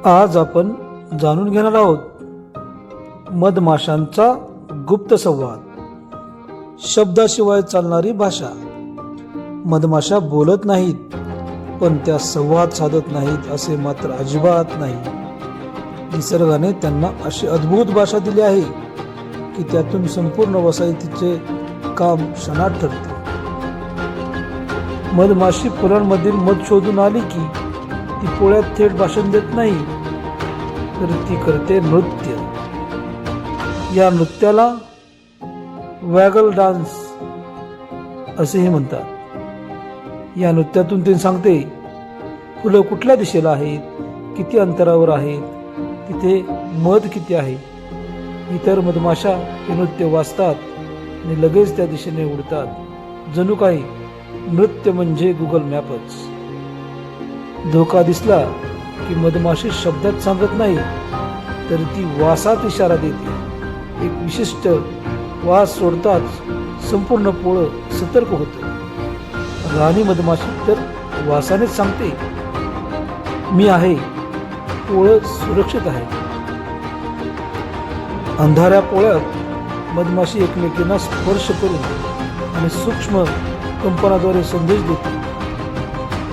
आज आपण जाणून घेणार आहोत मधमाशांचा गुप्त संवाद। शब्दाशिवाय चालणारी भाषा। मधमाशा बोलत नाहीत, पण त्या संवाद साधत नाहीत असे मात्र अजिबात नाही। निसर्गाने त्यांना अशी अद्भुत भाषा दिली आहे की त्यातून संपूर्ण वसाहतीचे काम क्षणात ठरते। मधमाशी फुलांमधील मध शोधून आली की ती पोळ्यात थेट भाषण देत नाही, तर ती करते नृत्य। या नृत्याला वॅगल डान्स असेही म्हणतात। या नृत्यातून ती सांगते फुलं कुठल्या दिशेला आहेत, किती अंतरावर आहेत, तिथे मध किती आहे। इतर मधमाशा हे नृत्य वाचतात आणि लगेच त्या दिशेने उडतात। जणू काही नृत्य म्हणजे गुगल मॅपच। धोका दिसला की मधमाशी शब्दात सांगत नाही, तर ती वासात इशारा देते। एक विशिष्ट वास सोडताच संपूर्ण पोळं सतर्क होतं। राणी मधमाशी तर वासानेच सांगते, मी आहे, पोळं सुरक्षित आहे। अंधाऱ्या पोळ्यात मधमाशी एकमेकींना स्पर्श करून आणि सूक्ष्म कंपनाद्वारे संदेश देते।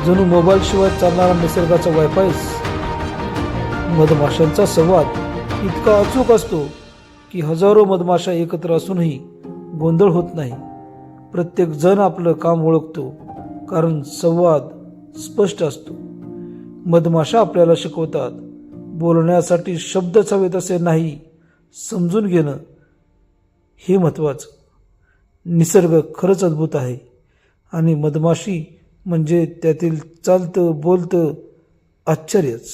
जणू मोबाईल शिवाय चालणारा निसर्गाचा वायफायच। मधमाशांचा संवाद इतका अचूक असतो की हजारो मधमाशा एकत्र असूनही गोंधळ होत नाही। प्रत्येक जण आपलं काम ओळखतो, कारण संवाद स्पष्ट असतो। मधमाशा आपल्याला शिकवतात, बोलण्यासाठी शब्दच हवेत असे नाही, समजून घेणं हे महत्त्वाचं। निसर्ग खरंच अद्भुत आहे आणि मधमाशी म्हणजे त्यातील चालतं बोलतं आश्चर्यच।